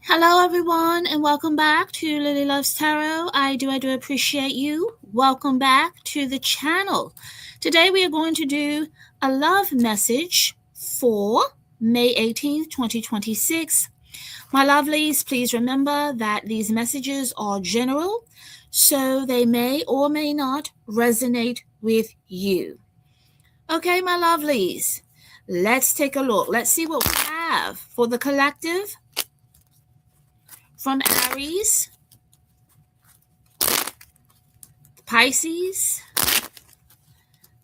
Hello, everyone, and welcome back to Lilly Loves Tarot. I do appreciate you. Welcome back to the channel. Today, we are going to do a love message for May 18th, 2026. My lovelies, please remember that these messages are general, so they may or may not resonate with you. Okay, my lovelies, let's take a look. Let's see what we have for the collective. From Aries, Pisces.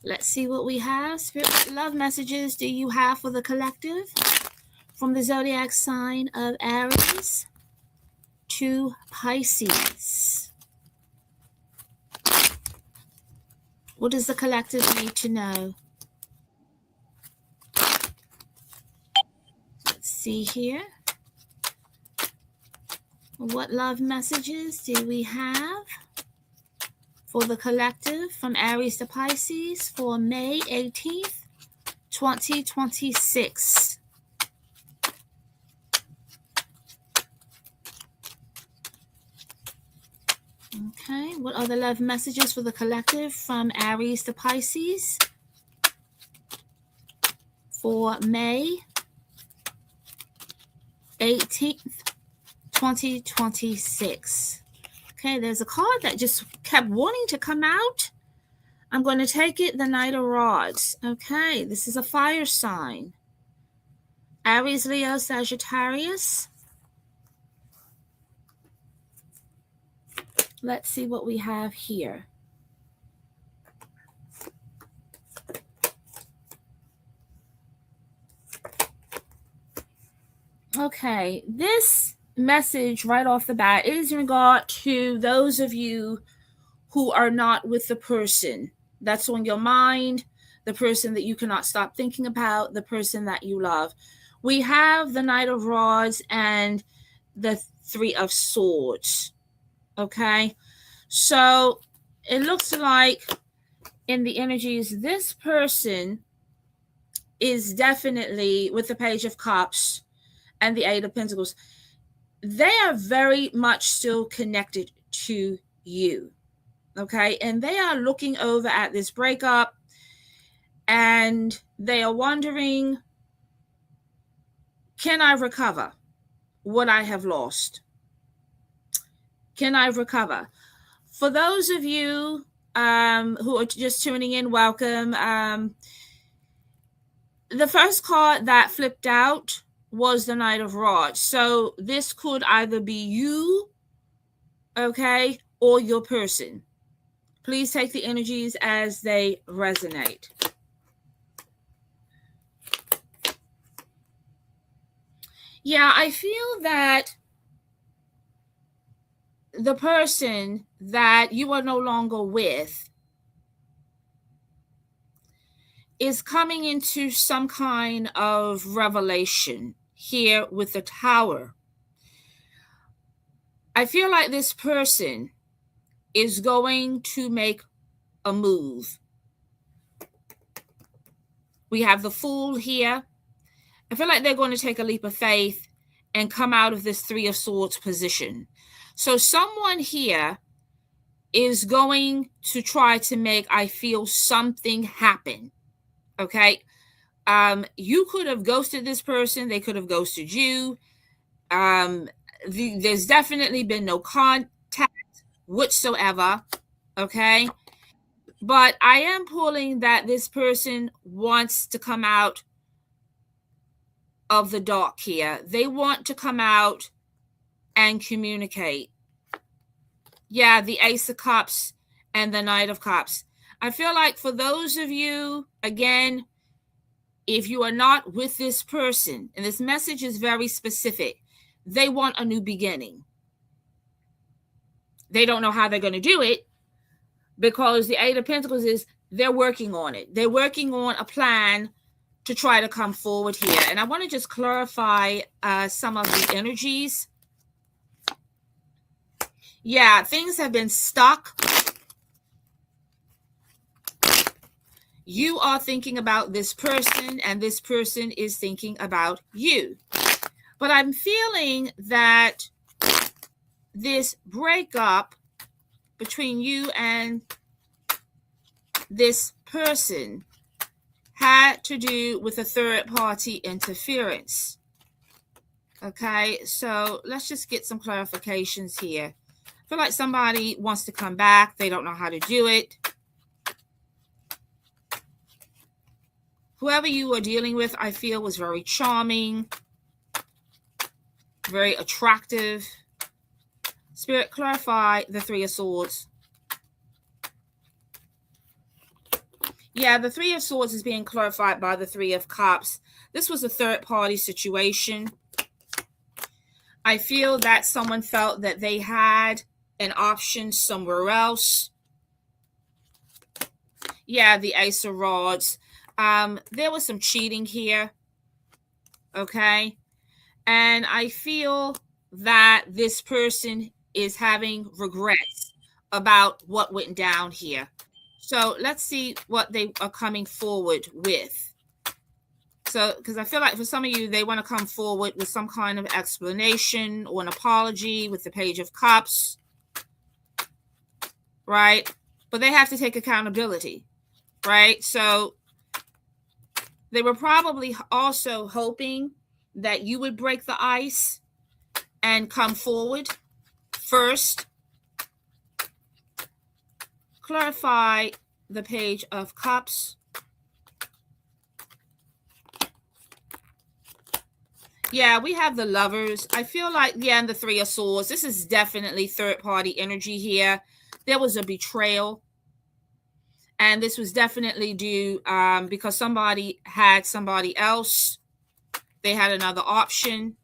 Let's see what we have. Spirit, what love messages do you have for the collective? From the zodiac sign of Aries to Pisces. What does the collective need to know? Let's see here. What love messages do we have for the collective from Aries to Pisces for May 18th, 2026? Okay, what are the love messages for the collective from Aries to Pisces for May 18th, 2026? Okay, there's a card that just kept wanting to come out. I'm going to take it, the Knight of Rods. Okay, this is a fire sign. Aries, Leo, Sagittarius. Let's see what we have here. Okay, this message right off the bat is in regard to those of you who are not with the person that's on your mind, the person that you cannot stop thinking about, the person that you love. We have the Knight of Rods and the Three of Swords. Okay, so it looks like in the energies, this person is definitely with the Page of Cups and the Eight of Pentacles. They are very much still connected to you. Okay, and they are looking over at this breakup and they are wondering, can I recover what I have lost? Can I recover? For those of you who are just tuning in, welcome. The first card that flipped out was the Knight of Rods. So this could either be you, okay, or your person. Please take the energies as they resonate. Yeah, I feel that the person that you are no longer with is coming into some kind of revelation here with the Tower. I feel like this person is going to make a move. We have the Fool here. I feel like they're going to take a leap of faith and come out of this Three of Swords position. So someone here is going to try to make, I feel, something happen. Okay. You could have ghosted this person. They could have ghosted you. There's definitely been no contact whatsoever. Okay. But I am pulling that this person wants to come out of the dark here. They want to come out and communicate. Yeah, the Ace of Cups and the Knight of Cups. I feel like for those of you, again, if you are not with this person, and this message is very specific, they want a new beginning. They don't know how they're going to do it because the Eight of Pentacles is they're working on it. They're working on a plan to try to come forward here. And I want to just clarify some of the energies. Yeah, things have been stuck. You are thinking about this person and this person is thinking about you. But I'm feeling that this breakup between you and this person had to do with a third party interference. Okay, so let's just get some clarifications here. I feel like somebody wants to come back. They don't know how to do it. Whoever you are dealing with, I feel, was very charming, very attractive. Spirit, clarify the Three of Swords. Yeah, the Three of Swords is being clarified by the Three of Cups. This was a third-party situation. I feel that someone felt that they had an option somewhere else. Yeah, the Ace of Rods. There was some cheating here. Okay. And I feel that this person is having regrets about what went down here. So let's see what they are coming forward with. So, because I feel like for some of you, they want to come forward with some kind of explanation or an apology with the Page of Cups, right? But they have to take accountability, right? So they were probably also hoping that you would break the ice and come forward first. Clarify the Page of Cups. Yeah, we have the Lovers. I feel like, yeah, and the Three of Swords. This is definitely third-party energy here. There was a betrayal. And this was definitely due because somebody had somebody else. They had another option.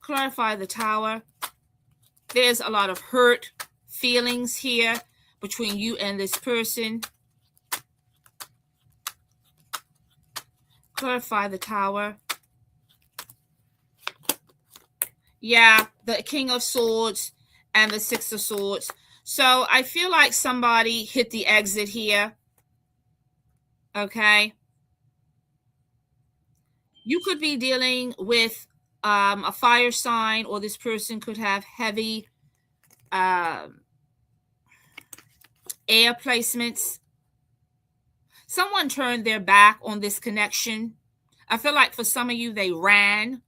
Clarify the Tower. There's a lot of hurt feelings here between you and this person. Clarify the Tower. Yeah, the King of Swords and the Six of Swords. So I feel like somebody hit the exit here. Okay. You could be dealing with a fire sign, or this person could have heavy air placements. Someone turned their back on this connection. I feel like for some of you, they ran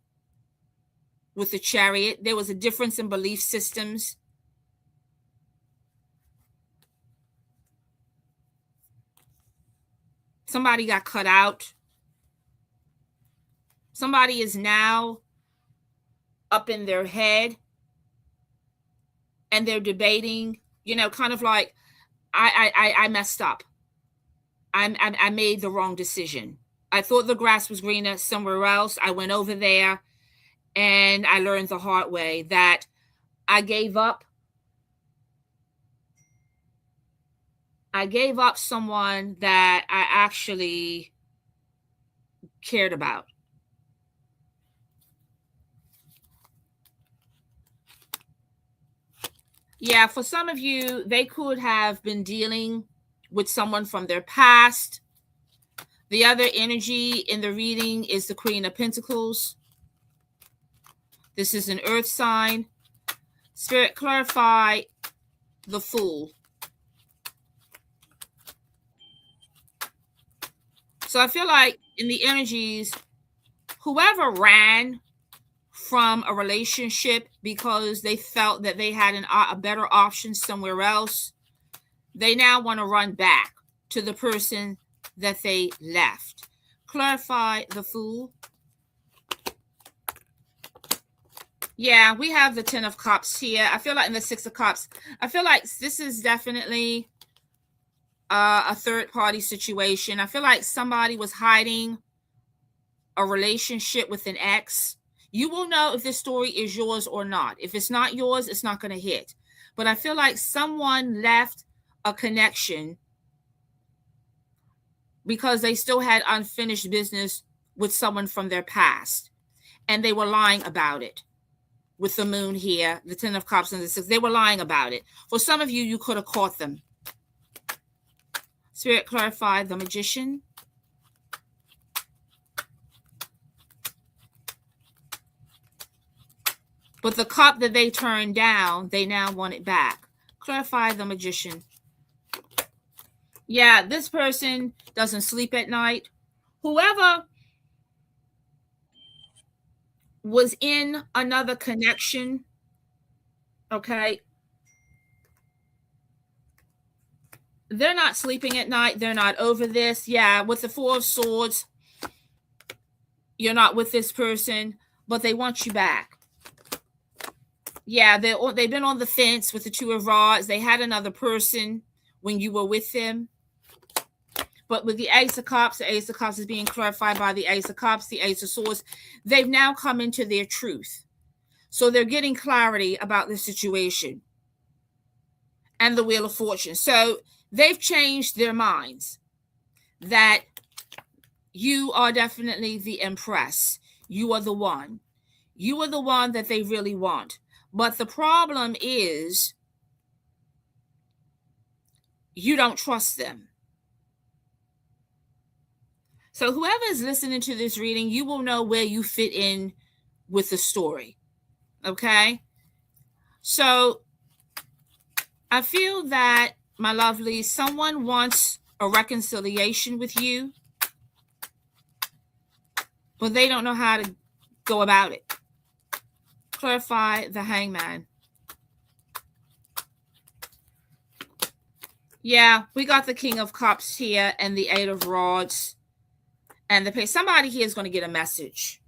with the Chariot. There was a difference in belief systems. Somebody got cut out. Somebody is now up in their head and they're debating, you know, kind of like, I messed up. I made the wrong decision. I thought the grass was greener somewhere else. I went over there and I learned the hard way that I gave up. I gave up someone that I actually cared about. Yeah, for some of you, they could have been dealing with someone from their past. The other energy in the reading is the Queen of Pentacles. This is an earth sign. Spirit, clarify the Fool. So I feel like in the energies, whoever ran from a relationship because they felt that they had a better option somewhere else, they now want to run back to the person that they left. Clarify the Fool. Yeah, we have the Ten of Cups here. I feel like in the Six of Cups, I feel like this is definitely a third-party situation. I feel like somebody was hiding a relationship with an ex. You will know if this story is yours or not. If it's not yours, it's not going to hit. But I feel like someone left a connection because they still had unfinished business with someone from their past. And they were lying about it. With the Moon here, the Ten of Cups and the Six, they were lying about it. For some of you, you could have caught them. Spirit, clarify the Magician. But the cup that they turned down, they now want it back. Clarify the Magician. Yeah, this person doesn't sleep at night. Whoever was in another connection, okay, they're not sleeping at night. They're not over this. Yeah, with the Four of Swords, you're not with this person, but they want you back. Yeah, they've been on the fence with the Two of Rods. They had another person when you were with them. But with the Ace of Cups is being clarified by the Ace of Cups, the Ace of Swords. They've now come into their truth. So they're getting clarity about the situation. And the Wheel of Fortune. So they've changed their minds that you are definitely the Empress. You are the one. You are the one that they really want. But the problem is you don't trust them. So whoever is listening to this reading, you will know where you fit in with the story. Okay? So I feel that, my lovely, someone wants a reconciliation with you, but they don't know how to go about it. Clarify the Hangman. Yeah, we got the King of Cups here and the Eight of Rods. And the Page. Somebody here is going to get a message.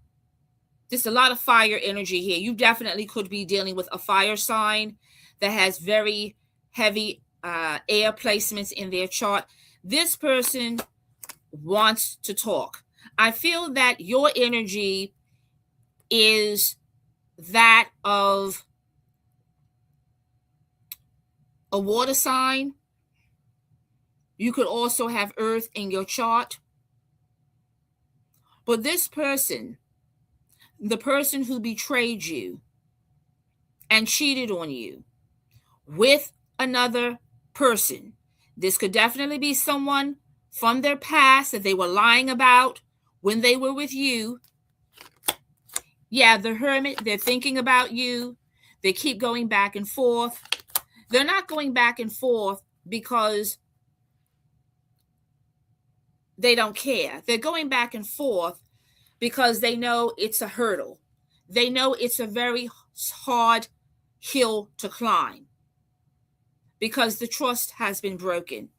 There's a lot of fire energy here. You definitely could be dealing with a fire sign that has very heavy air placements in their chart. This person wants to talk. I feel that your energy is that of a water sign. You could also have earth in your chart. But this person, the person who betrayed you and cheated on you with another person, this could definitely be someone from their past that they were lying about when they were with you. Yeah, the Hermit, they're thinking about you. They keep going back and forth. They're not going back and forth because they don't care. They're going back and forth because they know it's a hurdle. They know it's a very hard hill to climb because the trust has been broken.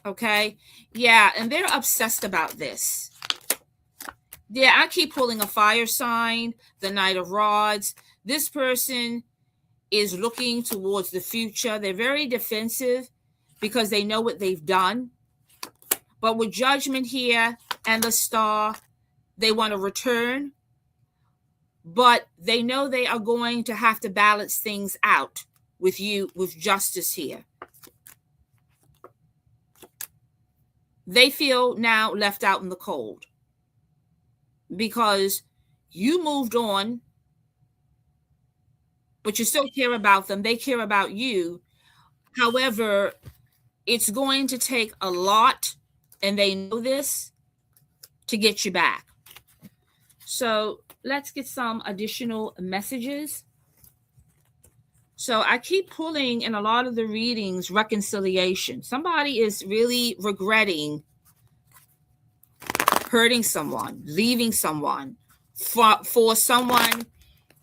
Okay? Yeah, and they're obsessed about this. Yeah, I keep pulling a fire sign, the Knight of Rods. This person is looking towards the future. They're very defensive because they know what they've done. But with Judgment here and the Star, they want to return. But they know they are going to have to balance things out with you, with Justice here. They feel now left out in the cold because you moved on, but you still care about them. They care about you. However, it's going to take a lot, and they know this, to get you back. So let's get some additional messages. So I keep pulling in a lot of the readings reconciliation. Somebody is really regretting hurting someone, leaving someone for someone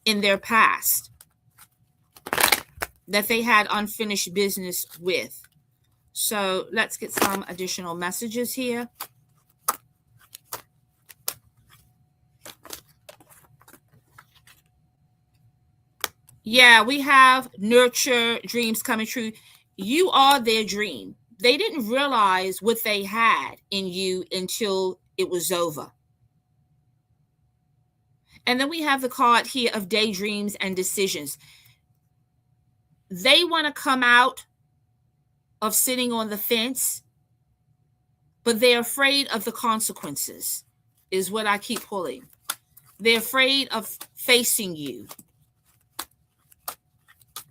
in their past that they had unfinished business with. So let's get some additional messages here. Yeah, we have nurture, dreams coming true. You are their dream. They didn't realize what they had in you until it was over. And then we have the card here of daydreams and decisions. They want to come out of sitting on the fence, but they're afraid of the consequences, is what I keep pulling. They're afraid of facing you.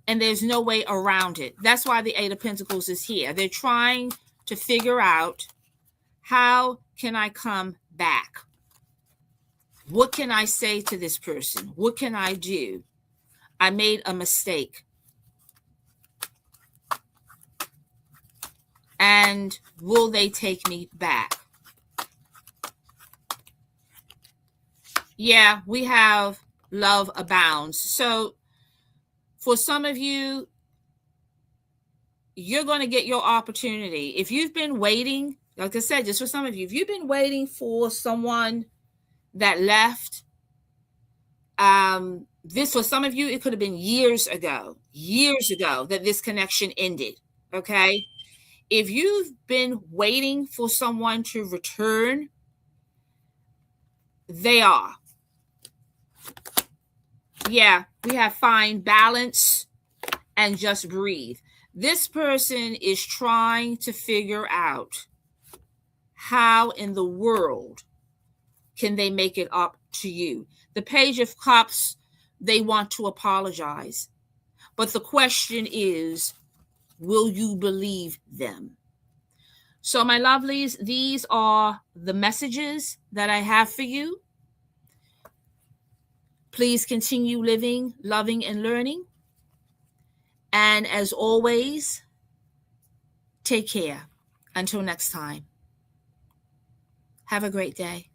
And there's no way around it. That's why the Eight of Pentacles is here. They're trying to figure out, how can I come back? What can I say to this person? What can I do? I made a mistake. And will they take me back? Yeah, we have love abounds. So for some of you, you're going to get your opportunity. If you've been waiting, like I said, just for some of you, if you've been waiting for someone that left, this for some of you, it could have been years ago that this connection ended. Okay. If you've been waiting for someone to return, they are. Yeah, we have find balance and just breathe. This person is trying to figure out how in the world can they make it up to you. The Page of Cups, they want to apologize. But the question is, will you believe them? So, my lovelies, these are the messages that I have for you. Please continue living, loving, and learning. And as always, take care. Until next time. Have a great day.